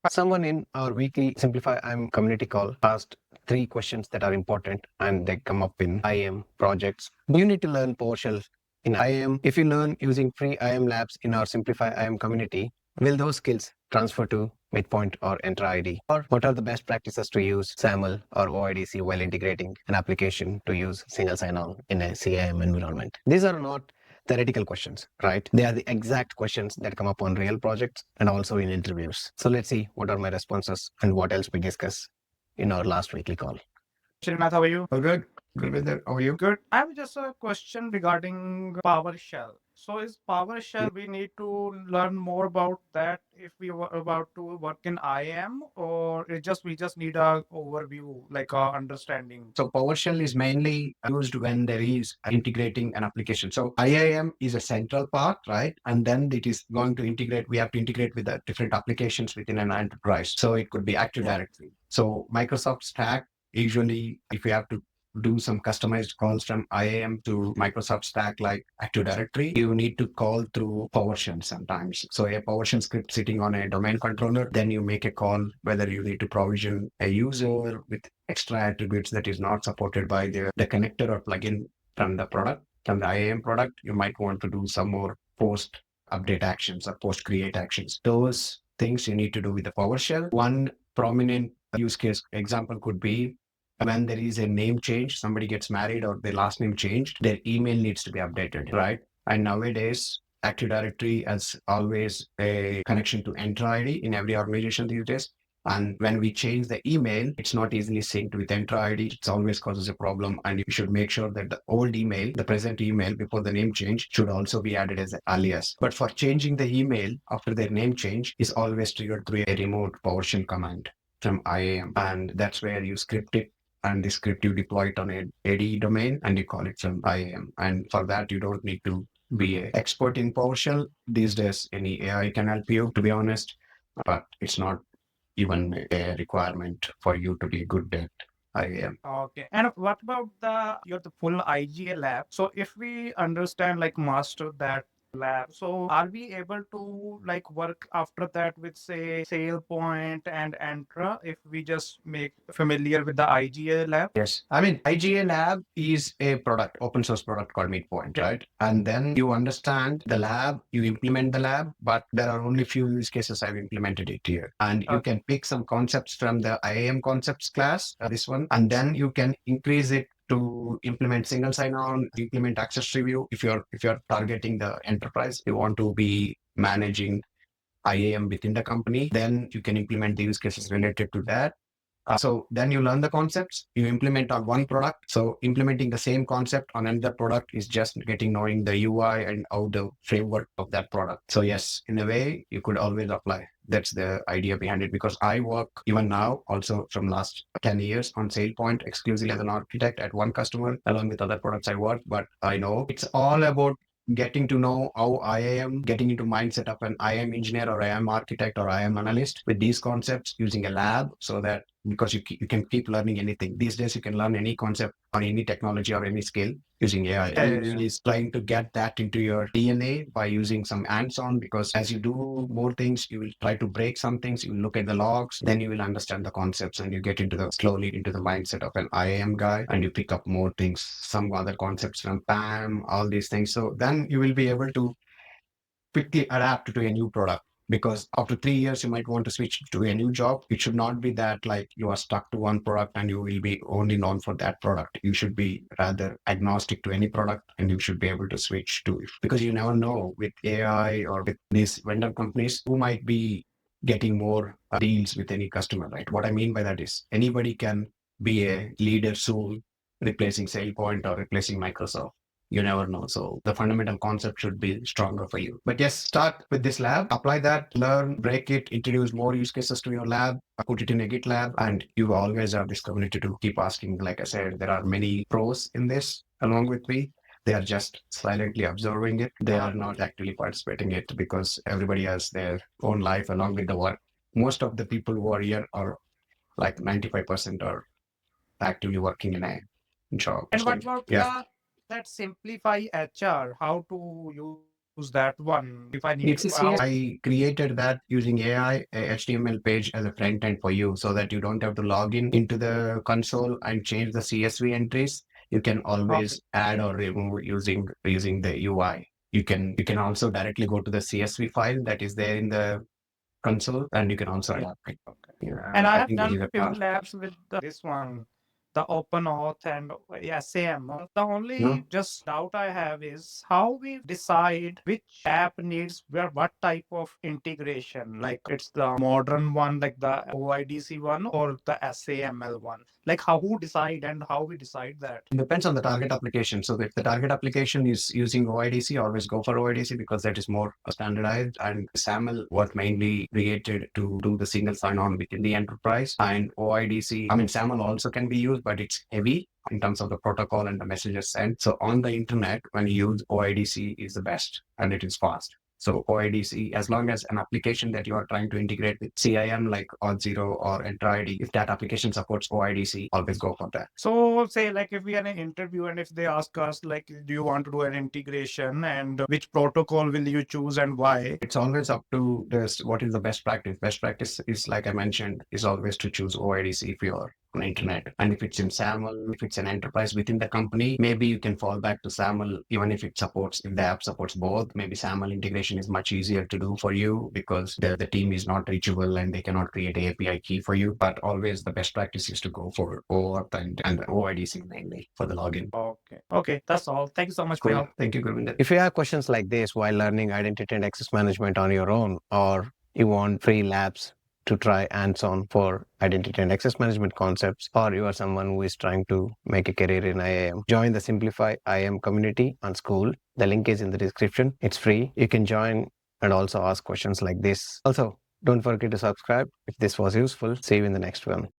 Someone in our weekly Simplify IAM community call asked 3 questions that are important and they come up in IAM projects. Do you need to learn PowerShell in IAM? If you learn using free IAM labs in our Simplify IAM community, will those skills transfer to Midpoint or Entra ID? Or what are the best practices to use SAML or OIDC while integrating an application to use single sign-on in a CIAM environment? These are not theoretical questions, right? They are the exact questions that come up on real projects and also in interviews. So let's see what are my responses and what else we discuss in our last weekly call. Shrinath, how are you? Oh, good. Good with it. How are you? Good. I have just a question regarding PowerShell. So is PowerShell, we need to learn more about that if we were about to work in IAM, or we just need a overview, like a understanding? So PowerShell is mainly used when there is integrating an application. So IAM is a central part, right? And then it is going to integrate. We have to integrate with the different applications within an enterprise. So it could be Active Directory. So Microsoft Stack, usually if you have to do some customized calls from IAM to Microsoft Stack like Active Directory, you need to call through PowerShell sometimes. So a PowerShell script sitting on a domain controller, then you make a call whether you need to provision a user with extra attributes that is not supported by the connector or plugin from the product, from the IAM product. You might want to do some more post update actions or post create actions. Those things you need to do with the PowerShell. One prominent use case example could be when there is a name change, somebody gets married or their last name changed, their email needs to be updated, right? And nowadays, Active Directory has always a connection to Entra ID in every organization these days. And when we change the email, it's not easily synced with Entra ID. It always causes a problem. And you should make sure that the old email, the present email before the name change, should also be added as an alias. But for changing the email after their name change is always triggered through a remote PowerShell command from IAM. And that's where you script it. And the script you deploy it on an AD domain and you call it from IAM. And for that, you don't need to be an expert in PowerShell. These days, any AI can help you, to be honest, but it's not even a requirement for you to be good at IAM. Okay. And what about the full IGA lab? So if we understand, like, master that lab, so are we able to like work after that with, say, SailPoint and Entra if we just make familiar with the IGA lab? Yes. I mean, IGA Lab is a product, open source product called Midpoint, right? And then you understand the lab, you implement the lab, but there are only few use cases I've implemented it here. And you can pick some concepts from the IAM concepts class, this one, and then you can increase it to implement single sign-on, implement access review. If you're targeting the enterprise, you want to be managing IAM within the company, then you can implement the use cases related to that. So then you learn the concepts, you implement on one product. So implementing the same concept on another product is just knowing the UI and how the framework of that product. So yes, in a way, you could always apply. That's the idea behind it, because I work even now also from last 10 years on SailPoint exclusively as an architect at one customer, along with other products I work. But I know it's all about getting to know how I am getting into mindset of an IAM engineer or IAM architect or IAM analyst with these concepts using a lab, so that because you can keep learning anything. These days, you can learn any concept on any technology or any skill using AI. And is trying to get that into your DNA by using some hands-on, because as you do more things, you will try to break some things, you will look at the logs, then you will understand the concepts and you get slowly into the mindset of an IAM guy, and you pick up more things, some other concepts from PAM, all these things. So then you will be able to quickly adapt to a new product. Because after 3 years, you might want to switch to a new job. It should not be that like you are stuck to one product and you will be only known for that product. You should be rather agnostic to any product, and you should be able to switch to it. Because you never know with AI or with these vendor companies who might be getting more deals with any customer, right? What I mean by that is anybody can be a leader soon, replacing SailPoint or replacing Microsoft. You never know. So the fundamental concept should be stronger for you. But yes, start with this lab, apply that, learn, break it, introduce more use cases to your lab, put it in a GitLab, and you always have this community to keep asking. Like I said, there are many pros in this along with me. They are just silently observing it. They are not actually participating in it because everybody has their own life along with the work. Most of the people who are here are like 95% are actively working in a job. And what So, about yeah. that Simplify HR? How to use use that one if I need It's a to? CS. I created that using AI, a HTML page as a front end for you so that you don't have to log in into the console and change the CSV entries. You can always add or remove using the UI. You can also directly go to the CSV file that is there in the console, and you can also adapt it. Yeah, And I have think this done is a few fast. labs with this one, the OpenAuth and SAML. The only No? just doubt I have is how we decide which app needs what type of integration. Like it's the modern one, like the OIDC one, or the SAML one. Like who decide and how we decide that. It depends on the target application. So if the target application is using OIDC, always go for OIDC because that is more standardized. And SAML was mainly created to do the single sign-on within the enterprise. And OIDC, I mean, SAML also can be used, but it's heavy in terms of the protocol and the messages sent. So on the internet, when you use OIDC is the best and it is fast. So OIDC, as long as an application that you are trying to integrate with CIM like Auth0 or Entra ID, if that application supports OIDC, always go for that. So say like if we had an interview and if they ask us like, do you want to do an integration and which protocol will you choose and why? It's always up to this, what is the best practice. Best practice is, like I mentioned, is always to choose OIDC if you're on internet. And if it's in SAML, if it's an enterprise within the company, maybe you can fall back to SAML, even if if the app supports both. Maybe SAML integration is much easier to do for you because the team is not reachable and they cannot create an API key for you. But always the best practice is to go for OAuth and OIDC mainly for the login. Okay, that's all. Thank you so much for your Cool. help. Thank you, Govind. If you have questions like this while learning identity and access management on your own, or you want free labs to try hands-on for identity and access management concepts, or you are someone who is trying to make a career in IAM, join the Simplify IAM community on School. The link is in the description. It's free. You can join and also ask questions like this. Also, don't forget to subscribe if this was useful. See you in the next one.